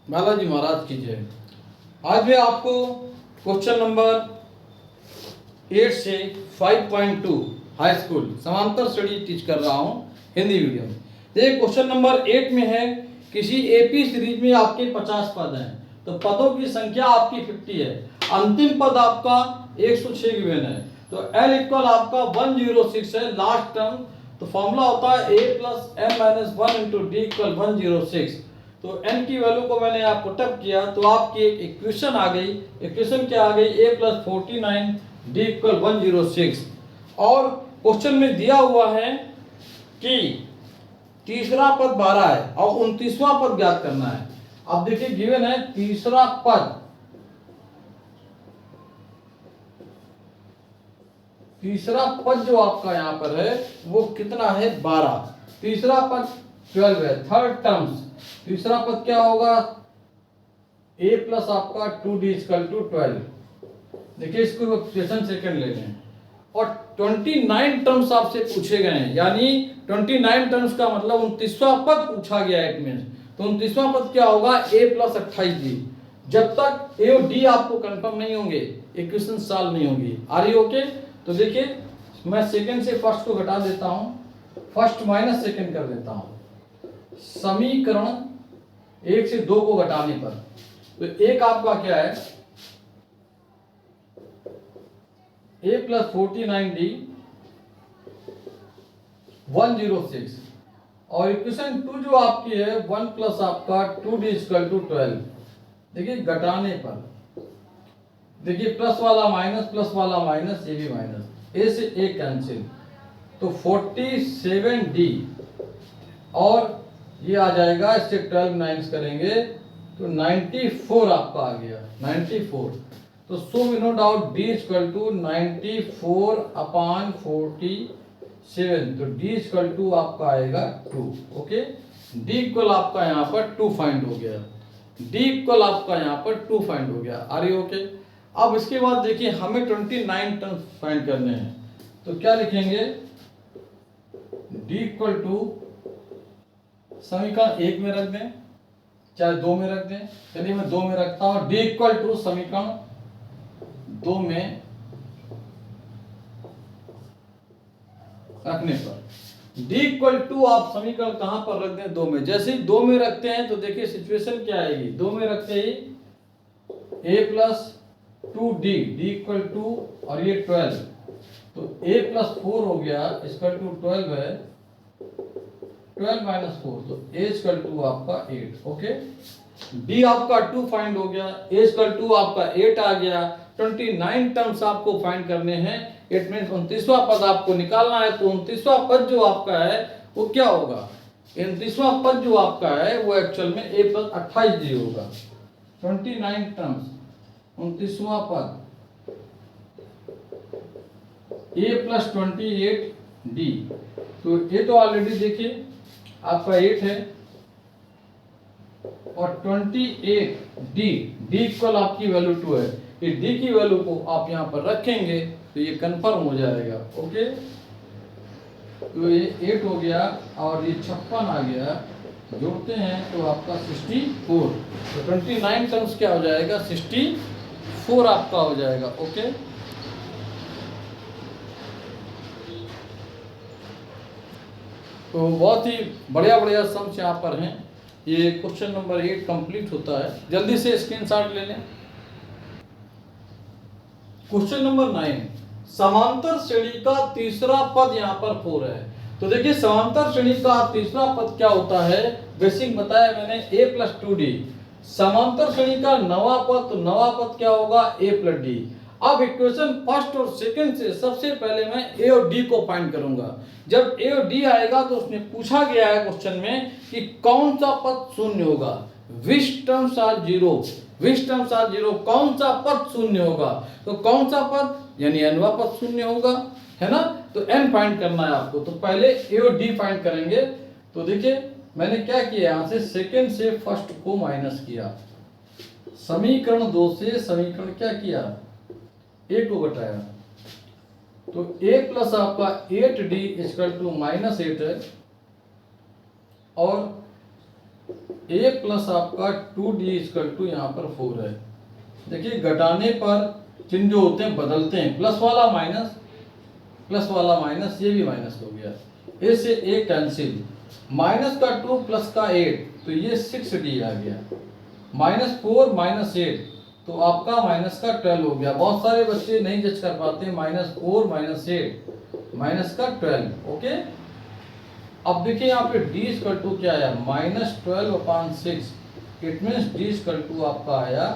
बालाजी महाराज की जय। आज मैं आपको क्वेश्चन नंबर 8 से 5.2 हाई स्कूल समांतर स्टडी टीच कर रहा हूं हिंदी मीडियम। देखिए क्वेश्चन नंबर 8 में है, किसी एपी सीरीज में आपके 50 पद हैं, तो पदों की संख्या आपकी 50 है, अंतिम पद आपका 106 गिवन है, तो L इक्वल आपका 106 है लास्ट टर्म। तो फॉर्मूला होता है a plus m minus 1 into D equal 106। तो n की वैल्यू को मैंने यहाँ पुटअप किया तो आपकी एक इक्वेशन आ गई। इक्वेशन क्या आ गई? a plus 49 D equal 106। और क्वेश्चन में दिया हुआ है कि तीसरा पद 12 है और 29वां पद ज्ञात करना है। अब देखिए गिवन है तीसरा पद जो आपका यहाँ पर है वो कितना है? 12। तीसरा पद 12 है, थर्ड टर्म्स। तीसरा पद क्या होगा? a प्लस आपका 2d इक्वल टू 12। देखिए इसको क्वेश्चन सेकंड ले लें और 29 टर्म्स आपसे पूछे गए हैं, यानी 29 टर्म्स का मतलब 29वां पद पूछा गया है। इट मींस तो 29वां पद क्या होगा? a plus 28d। जब तक a और d आपको कंफर्म नहीं होंगे इक्वेशन सॉल्व नहीं होगी। Are you okay? तो देखिए मैं सेकंड से फर्स्ट को घटा देता हूं, फर्स्ट माइनस सेकंड कर देता हूं। समीकरण 1 से 2 को घटाने पर तो एक आपका क्या है? a प्लस 49d 106 और इक्वेशन 2 जो आपकी है 1 प्लस आपका 2d इक्वल टू 12। देखिए घटाने पर देखिए प्लस वाला माइनस, ये भी माइनस, a से a कैंसिल, तो 47d और ये आ जाएगा, इससे 12 नाइन्स करेंगे तो 94 आपका आ गया, 94। तो so we no doubt d equal to 94 upon 47, तो d इक्वल टू आपका आएगा 2। ओके, d इक्वल आपका यहाँ पर 2 फाइंड हो गया, d इक्वल आपका यहाँ पर 2 फाइंड हो गया। Are you okay? अब इसके बाद देखिए हमें 29 टर्म्स फाइंड करने हैं, तो क्या लिखेंगे? d इक्वल टू समीकरण 1 में रख दें चाहे 2 में रख दें। चलिए मैं 2 में रखता हूं। d इक्वल टू समीकरण 2 में रखने पर d इक्वल टू आप समीकरण कहां पर रख दें? 2 में। जैसे ही 2 में रखते हैं तो देखिए सिचुएशन क्या आएगी। 2 में रखते ही a plus 2d d equal to और ये 12, तो a प्लस 4 हो गया इक्वल टू 12 है, 12 माइनस 4, तो a इक्वल टू आपका 8। ओके, d आपका 2 फाइंड हो गया, a इक्वल टू आपका 8 आ गया। 29 टर्म्स आपको फाइंड करने हैं। इट मींस 29वां पद आपको निकालना है। तो 29वां पद जो आपका है वो क्या होगा? 29वां पद जो आपका है वो एक्चुअल में a प्लस 28d होगा। 29 टर्म्स 29वां पद a प्लस 28d, तो ये तो ऑलरेडी देखिए आपका 8 है और 28d d इक्वल आपकी वैल्यू 2 है। ये d की वैल्यू को आप यहाँ पर रखेंगे तो ये कंफर्म हो जाएगा। ओके, तो ये 8 हो गया और ये 56 आ गया, जोड़ते हैं तो आपका 64। तो 29 टर्म्स क्या हो जाएगा? 64 आपका हो जाएगा। ओके, तो बहुत ही बढ़िया बढ़िया सम्स यहाँ पर हैं। ये क्वेश्चन नंबर 8 कंप्लीट होता है। जल्दी से स्क्रीनशॉट ले लें। क्वेश्चन नंबर 9, समांतर श्रेणी का तीसरा पद यहाँ पर 4 है। तो देखिए समांतर श्रेणी का तीसरा पद क्या होता है? बेसिक बताया मैंने, a प्लस 2d। समांतर श्रेणी का नवा पद, तो नवा पद क्या होगा? a plus d। अब इक्वेशन फर्स्ट और सेकंड से सबसे पहले मैं a और d को फाइंड करूंगा। जब a और d आएगा तो उसमें पूछा गया है क्वेश्चन में कि कौन सा पद शून्य होगा। Which terms are zero, which terms are zero, कौन सा पद शून्य होगा? तो कौन सा पद, यानी nवां पद शून्य होगा, है ना? तो n फाइंड करना है आपको। तो पहले a और d फाइंड करेंगे। तो देखिए मैंने क्या किया, यहां से सेकंड से फर्स्ट को माइनस किया, समीकरण 2 से समीकरण क्या किया? a को घटाया, तो a प्लस आपका 8d इक्वल टू -8 है और a प्लस आपका 2d इक्वल टू यहाँ पर 4 है। देखिए घटाने पर चिन्ह जो होते हैं बदलते हैं, प्लस वाला माइनस, ये भी माइनस हो गया, a से a कैंसिल, माइनस का 2 प्लस का 8 तो ये 6d आ गया, -4 -8 तो आपका माइनस का 12 हो गया। बहुत सारे बच्चे नहीं जज कर पाते, -4 -8 माइनस का 12। ओके, अब देखिए यहाँ पे d इक्वल टू क्या आया, -12/6, it means d equal to आपका आया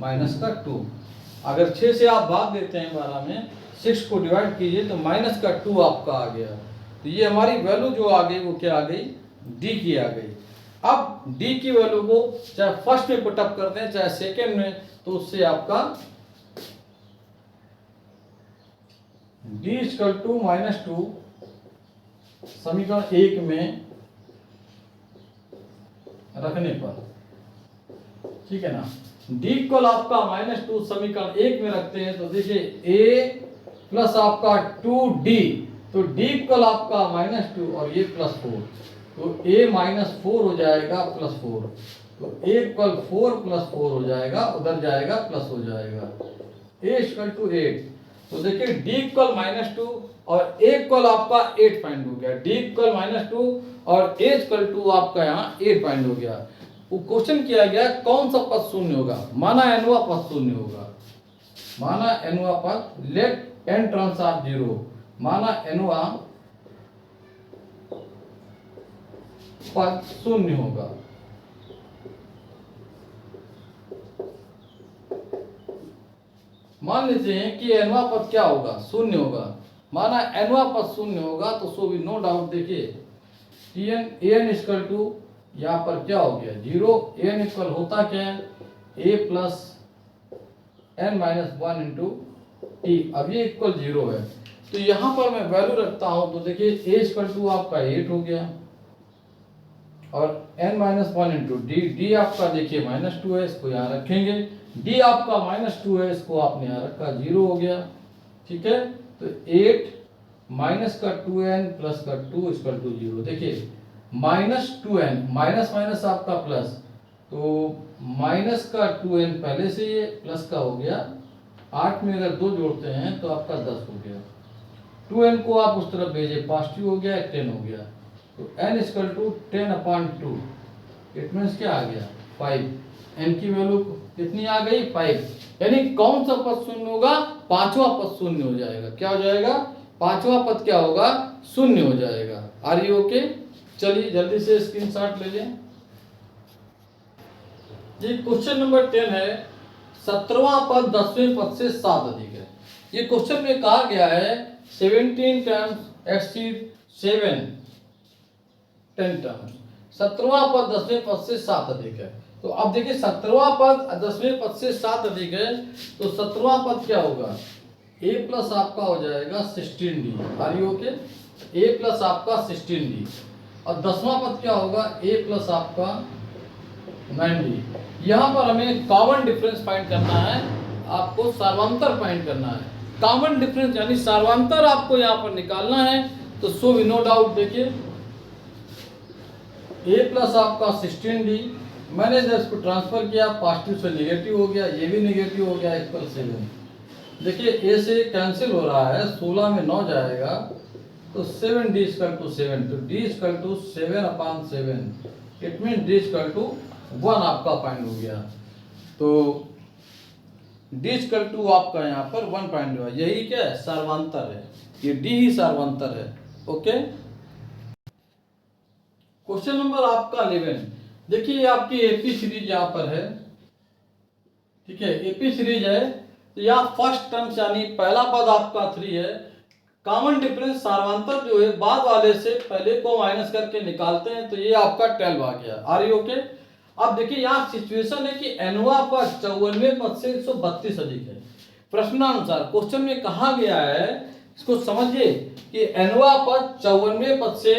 -2। अगर 6 से आप भाग देते हैं 12 में, 6 को डिवाइड कीजिए तो -2 आपका आ गया। तो ये हमारी वैल्यू जो आ गई वो क्या आ गई, d की आ गई। अब d की वैल्यू को चाहे फर्स्ट में पुटअप करते हैं चाहे सेकेंड में, तो उससे आपका d इक्वल टू -2 समीकरण 1 में रखने पर, ठीक है ना, d इक्वल आपका -2 समीकरण 1 में रखते हैं तो देखिए a प्लस आपका 2d, तो d इक्वल आपका -2 और ये +4, तो a -4 हो जाएगा +4, तो a इक्वल 4 + 4 हो जाएगा, उधर जाएगा प्लस हो जाएगा, a इक्वल टू 8। तो देखिए d इक्वल -2 और a इक्वल आपका 8 फाइंड हो गया, d इक्वल -2 और a इक्वल टू आपका यहाँ 8 फाइंड हो गया। वो क्वेश्चन किया गया कौन सा पद शून्य होगा, माना nवा पद शून्य होगा, माना nवा पद, लेट n टर्म्स ऑफ 0, माना nवा पद शून्य होगा। मान लेते हैं कि nवा पद क्या होगा, शून्य होगा, माना nवा पद शून्य होगा तो सो भी नो डाउट देखिए an इक्वल टू यहाँ पर क्या हो गया 0, an इक्वल होता क्या है a plus n-1 into t, अब ये इक्वल 0 है तो यहाँ पर मैं वैल्यू रखता हूँ तो देखिए a इक्वल टू आपका 8 हो गया और n-1 इंटू d आपका देखिए -2 है, इसको यहाँ रखेंगे, d आपका -2 है, इसको आपने यहाँ रखा 0 हो गया, ठीक है। तो 8 माइनस का 2n प्लस का 2 इक्वल टू 0। देखिए -2n माइनस माइनस आपका प्लस, तो माइनस का 2n पहले से ये प्लस का हो गया, 8 में अगर 2 जोड़ते हैं तो आपका 10 हो गया, 2n को आप उस तरफ भेजे, पॉजिटिव हो गया, 10 हो गया, तो n equal to 10/2, it means क्या आ गया 5, n की वैल्यू कितनी आ गई 5, यानी कौन सा पद शून्य होगा, पांचवा पद शून्य हो जाएगा। क्या हो जाएगा, पांचवा पद क्या होगा, शून्य हो जाएगा। Are you okay? चलिए जल्दी से स्क्रीनशॉट ले लें। ये क्वेश्चन नंबर 10 है, 17वां पद 10वें पद से 7 अधिक है। ये क्वेश्चन में कहा गया है 17 टर्म्स एक्सीड 7 10 टर्म्स, 17वां पद 10वें पद से 7 अधिक है। तो अब देखिए 17वां पद 10वें पद से 7 अधिक है, तो 17वां पद क्या होगा, a प्लस आपका हो जाएगा 16d, are you okay, a plus आपका 16d, और 10वां पद क्या होगा, a प्लस आपका 9d। यहाँ पर हमें कॉमन डिफरेंस फाइंड करना है, आपको सर्वांतर फाइंड करना है, कॉमन डिफरेंस यानी सर्वांतर आपको यहाँ पर निकालना है। तो सो वी नो डाउट देखिए a प्लस आपका 16d, मैंने जब इसको ट्रांसफर किया पॉजिटिव से नेगेटिव हो गया, ये भी नेगेटिव हो गया, इक्वल 7। देखिए a से कैंसिल हो रहा है, 16 में 9 जाएगा तो 7d इक्वल टू 7, तो d equal to 7/7, it mean d equal to 1 आपका फाइंड हो गया। तो d इक्वल टू आपका यहाँ पर 1 फाइंड हुआ, यही क्या है, सर्वांतर है, ये d ही सर्वांतर है। ओके, क्वेश्चन नंबर आपका 11, देखिए ये आपकी एपी सीरीज यहाँ पर है, ठीक है, एपी सीरीज है, तो यहाँ फर्स्ट टर्म्स यानी पहला पद आपका 3 है, कॉमन डिफरेंस सर्वांतर जो है बाद वाले से पहले को माइनस करके निकालते हैं, तो ये आपका 12 आ गया। Are you okay? अब देखिए यहाँ सिचुएशन है कि nवा पद 54वें पद से 132 अधिक है। प्रश्नानुसार क्वेश्चन में कहा गया है, इसको समझिए कि nवा पद 54वें पद से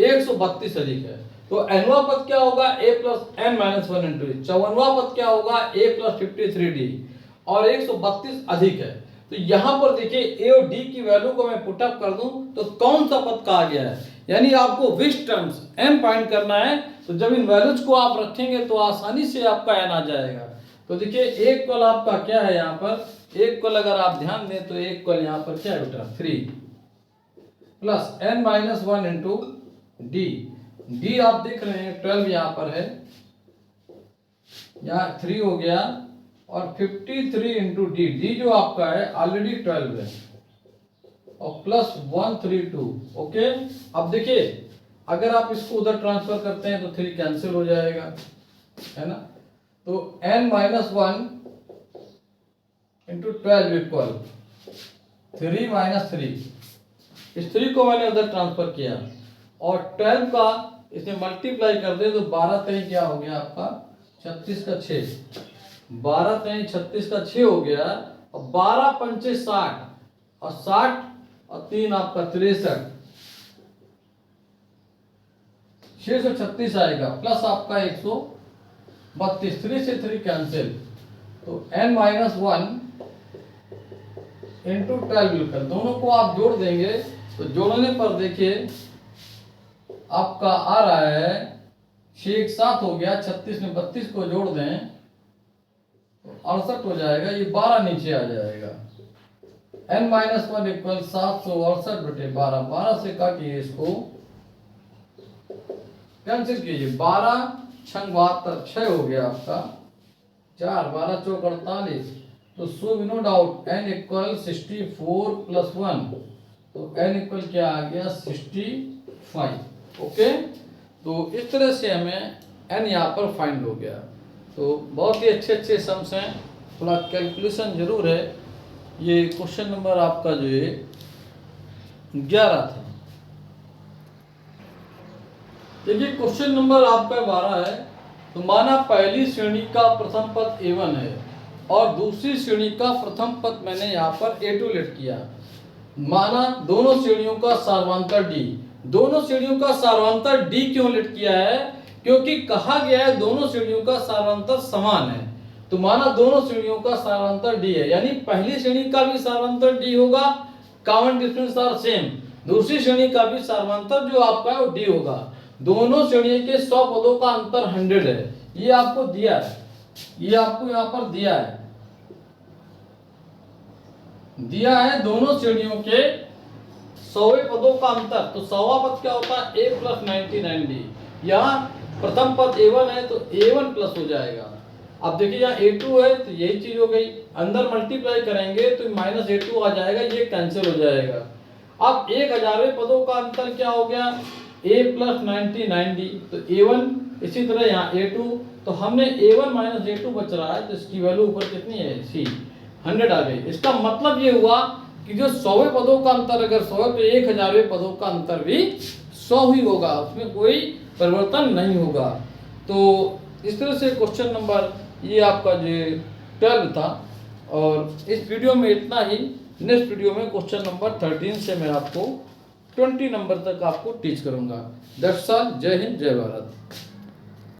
132 अधिक है, तो nवा पद क्या होगा, a प्लस n-1 इंटू, 54वां पद क्या होगा, a प्लस 53d, और 132 अधिक है। तो यहाँ पर देखिए a और d की वैल्यू को मैं पुटअप कर दूं तो कौन सा पद कहा गया है, यानी आपको विश टर्म्स m फाइंड करना है। तो जब इन वैल्यूज को आप रखेंगे तो आसानी से आपका n आ जाएगा। तो देखिए एक कॉल आपका क्या है यहाँ पर, एक कॉल अगर आप ध्यान दें तो एक कॉल यहाँ पर क्या है बेटा 3 plus n minus 1 into D. D आप देख रहे हैं 12 यहाँ पर है, यहाँ 3 हो गया और 53 इंटू डी। डी जो आपका है ऑलरेडी 12 है और प्लस 132। ओके, अब देखिए अगर आप इसको उधर ट्रांसफर करते हैं तो 3 कैंसिल हो जाएगा, है ना। तो n minus 1 into 12 equal 3 minus 3। इस 3 को मैंने उधर ट्रांसफर किया और 12 का इसे मल्टीप्लाई कर दे तो 12 3 क्या हो गया आपका 36 का 6, 12 3 36 का 6 हो गया और 12 पंचे 60 और 60 और 3 आपका 63, 636 आएगा प्लस आपका 132। 3 से 3 कैंसिल, तो n माइनस 1 इंटू 12 लिखकर दोनों को आप जोड़ देंगे तो जोड़ने पर देखिए आपका आ रहा है 6 1 7 हो गया, 36 में 32 को जोड़ दें तो 68 हो जाएगा, ये 12 नीचे आ जाएगा। n माइनस 1 इक्वल 768 बटे 12, 12 से काटिए इसको कैंसिल कीजिए, 12 छंग 72, 6 हो गया आपका 4, 12 चौक 48। तो so no doubt n equal 64 plus 1, तो n इक्वल क्या आ गया 65। ओके, तो इस तरह से हमें n यहाँ पर फाइंड हो गया। तो बहुत ही अच्छे अच्छे सम्स हैं, थोड़ा कैलकुलेशन जरूर है। ये क्वेश्चन नंबर आपका जो है 11 था। देखिए क्वेश्चन नंबर आपका 12 है। तो माना पहली श्रेणी का प्रथम पद a1 है और दूसरी श्रेणी का प्रथम पद मैंने यहाँ पर a2 लेट किया। माना दोनों श्रेणियों का सार्वंतर d। दोनों श्रेणियों का सार्वंतर d क्यों लेट किया है? क्योंकि कहा गया है दोनों श्रेणियों का सार्वंतर समान है। तो माना दोनों श्रेणियों का सार्वंतर d है, यानी पहली श्रेणी का भी सार्वंतर d होगा, कॉमन डिफरेंस आर सेम। दूसरी श्रेणी का भी सार्वंतर जो आपका है वो d होगा। दोनों श्रेणियों के 100 पदों का अंतर 100 है, ये आपको दिया है, ये आपको यहाँ पर दिया है दोनों श्रेणियों के 100 पदों का अंतर। तो 100वां पद क्या होता है a प्लस 99d। यहाँ प्रथम पद a1 है तो a1 प्लस हो जाएगा। अब देखिए यहाँ a2 है तो यही चीज हो गई, अंदर मल्टीप्लाई करेंगे तो माइनस a2 आ जाएगा, ये कैंसिल हो जाएगा। अब 1000वें पदों का अंतर क्या हो गया a प्लस 99d, तो a1 इसी तरह यहाँ a2। तो हमने a1 माइनस a2 बच रहा है तो इसकी वैल्यू ऊपर कितनी है c 100 आ गई। इसका मतलब ये हुआ कि जो 100वें पदों का अंतर अगर 100 है तो 1000वें पदों का अंतर भी 100 ही होगा, उसमें कोई परिवर्तन नहीं होगा। तो इस तरह से क्वेश्चन नंबर ये आपका जो 12 था। और इस वीडियो में इतना ही। नेक्स्ट वीडियो में क्वेश्चन नंबर 13 से मैं आपको 20 नंबर तक आपको टीच करूंगा। That's all. जय हिंद, जय भारत।